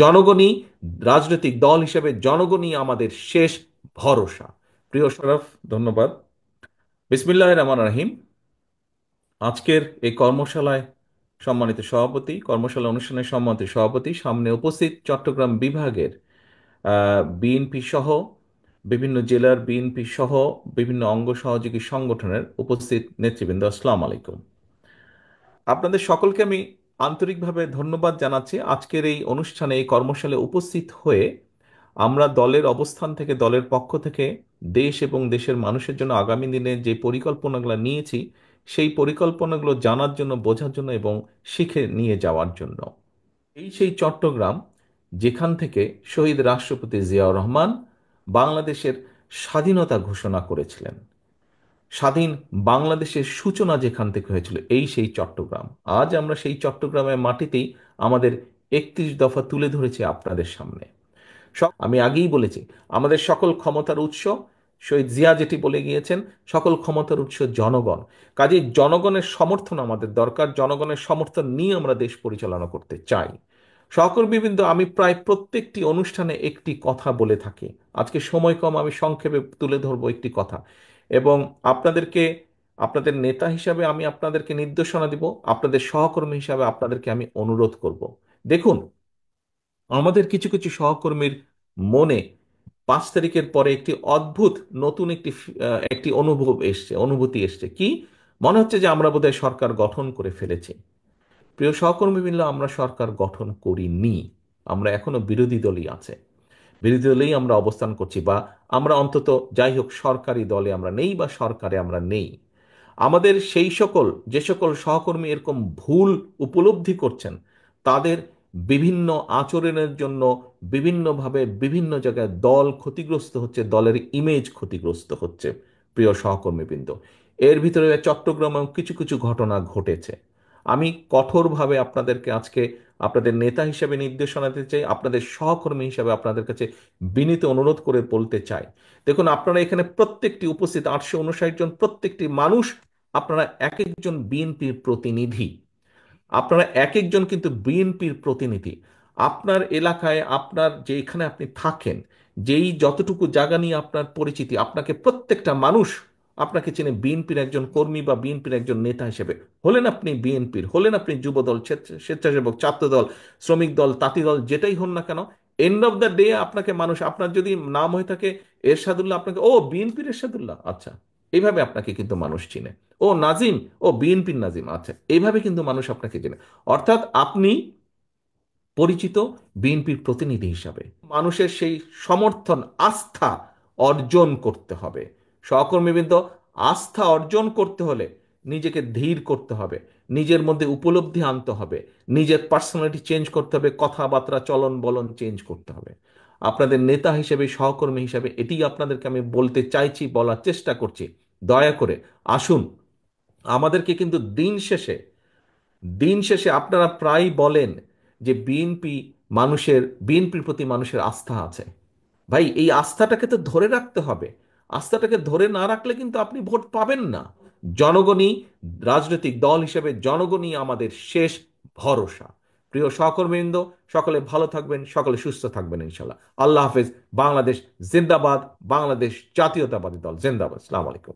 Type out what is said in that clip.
জনগণই রাজনৈতিক দল হিসেবে জনগণই আমাদের শেষ ভরসা। প্রিয় শরফ, ধন্যবাদ। বিসমিল্লাহির রহমানির রহিম। আজকের এই কর্মশালায় সম্মানিত সভাপতি, কর্মশালা অনুষ্ঠানের সম্মানিত সভাপতি, সামনে উপস্থিত চট্টগ্রাম বিভাগের বিএনপি সহ বিভিন্ন জেলার বিএনপি সহ বিভিন্ন অঙ্গ সহযোগী সংগঠনের উপস্থিত নেতৃবৃন্দ, আসসালামু আলাইকুম। আপনাদের সকলকে আমি আন্তরিকভাবে ধন্যবাদ জানাচ্ছি আজকের এই অনুষ্ঠানে, এই কর্মশালায় উপস্থিত হয়ে আমরা দলের অবস্থান থেকে, দলের পক্ষ থেকে দেশ এবং দেশের মানুষের জন্য আগামী দিনে যে পরিকল্পনাগুলো নিয়েছি সেই পরিকল্পনাগুলো জানার জন্য, বোঝার জন্য এবং শিখে নিয়ে যাওয়ার জন্য। এই সেই চট্টগ্রাম যেখান থেকে শহীদ রাষ্ট্রপতি জিয়াউর রহমান বাংলাদেশের স্বাধীনতা ঘোষণা করেছিলেন। স্বাধীন বাংলাদেশের সূচনা যেখান থেকে হয়েছিল, এই সেই চট্টগ্রাম। আজ আমরা সেই চট্টগ্রামের মাটিতেই আমাদের 31 দফা তুলে ধরেছি আপনাদের সামনে। আমি আগেই বলেছি, আমাদের সকল ক্ষমতার উৎস, শহীদ জিয়া যেটি বলে গিয়েছেন, সকল ক্ষমতার উৎস জনগণ। কাজেই জনগণের সমর্থন আমাদের দরকার, জনগণের সমর্থন নিয়ে আমরা দেশ পরিচালনা করতে চাই। সহকর্মীবৃন্দ, আমি প্রায় প্রত্যেকটি অনুষ্ঠানে একটি কথা বলে থাকি। আজকে সময় কম, আমি সংক্ষেপে তুলে ধরবো একটি কথা এবং আপনাদেরকে, আপনাদের নেতা হিসাবে আমি আপনাদেরকে নির্দেশনা দিব, আপনাদের সহকর্মী হিসাবে আপনাদেরকে আমি অনুরোধ করব। দেখুন, আমাদের কিছু কিছু সহকর্মীর মনে 5 তারিখের পরে একটি অদ্ভুত নতুন একটি অনুভূতি এসছে। কি? মনে হচ্ছে যে আমরা বোধহয় সরকার গঠন করে ফেলেছি। প্রিয় সহকর্মী মিলে, আমরা সরকার গঠন করিনি। আমরা এখনো বিরোধী দলই আছে, বিরোধী দলেই আমরা অবস্থান করছি, বা আমরা অন্তত যাই হোক সরকারি দলে আমরা নেই বা সরকারে আমরা নেই। আমাদের সেই সকল, যে সকল সহকর্মী এরকম ভুল উপলব্ধি করছেন, তাদের বিভিন্ন আচরণের জন্য বিভিন্নভাবে বিভিন্ন জায়গায় দল ক্ষতিগ্রস্ত হচ্ছে, দলের ইমেজ ক্ষতিগ্রস্ত হচ্ছে। প্রিয় সহকর্মীবৃন্দ, এর ভিতরে চট্টগ্রামেও কিছু কিছু ঘটনা ঘটেছে। আমি কঠোরভাবে আপনাদেরকে আজকে আপনাদের নেতা হিসেবে নির্দেশনা দিতে চাই, আপনাদের সহকর্মী হিসেবে আপনাদের কাছে বিনীত অনুরোধ করে বলতে চাই। দেখুন, আপনারা এখানে প্রত্যেকটি উপস্থিত 859 জন, প্রত্যেকটি মানুষ আপনারা এক একজন বিএনপির প্রতিনিধি। আপনারা এক একজন কিন্তু বিএনপির প্রতিনিধি। আপনার এলাকায়, আপনার যেখানে আপনি থাকেন, যেই যতটুকু জায়গা নিয়ে আপনার পরিচিতি, আপনাকে প্রত্যেকটা মানুষ আপনাকে চেনে বিএনপির একজন কর্মী বা বিএনপির একজন নেতা হিসেবে। হলেন আপনি বিএনপির, হলেন আপনি যুবদল, স্বেচ্ছাসেবক, ছাত্রদল, শ্রমিক দল, তাঁতি দল, যেটাই হন না কেন, এন্ড অফ দ্য ডে আপনাকে মানুষ, আপনার যদি নাম হয়ে থাকে এরশাদুল্লাহ, আপনাকে ও বিএনপির এরশাদুল্লাহ, আচ্ছা, এইভাবে আপনাকে কিন্তু মানুষ চিনে। ও নাজিম, ও বিএনপির নাজিম, আচ্ছা, এইভাবে কিন্তু মানুষ আপনাকে চেনে। অর্থাৎ আপনি পরিচিত বিএনপির প্রতিনিধি হিসাবে। মানুষের সেই সমর্থন, আস্থা অর্জন করতে হবে। সহকর্মীবৃন্দ, আস্থা অর্জন করতে হলে নিজেকে ধীর করতে হবে, নিজের মধ্যে উপলব্ধি আনতে হবে, নিজের পার্সোনালিটি চেঞ্জ করতে হবে, কথাবার্তা, চলন বলন চেঞ্জ করতে হবে। আপনাদের নেতা হিসেবে, সহকর্মী হিসেবে এটি আপনাদেরকে আমি বলতে চাইছি, বলার চেষ্টা করছি। দয়া করে আসুন। আমাদেরকে কিন্তু দিন শেষে আপনারা প্রায় বলেন যে বিএনপির প্রতি মানুষের আস্থা আছে। ভাই, এই আস্থাটাকে তো ধরে রাখতে হবে। আস্থাটাকে ধরে না রাখলে কিন্তু আপনি ভোট পাবেন না। জনগণই, রাজনৈতিক দল হিসেবে জনগণই আমাদের শেষ ভরসা। প্রিয় সহকর্মীবৃন্দ, সকলে ভালো থাকবেন, সকলে সুস্থ থাকবেন ইনশাল্লাহ। আল্লাহ হাফেজ। বাংলাদেশ জিন্দাবাদ। বাংলাদেশ জাতীয়তাবাদী দল জিন্দাবাদ। আসসালামু আলাইকুম।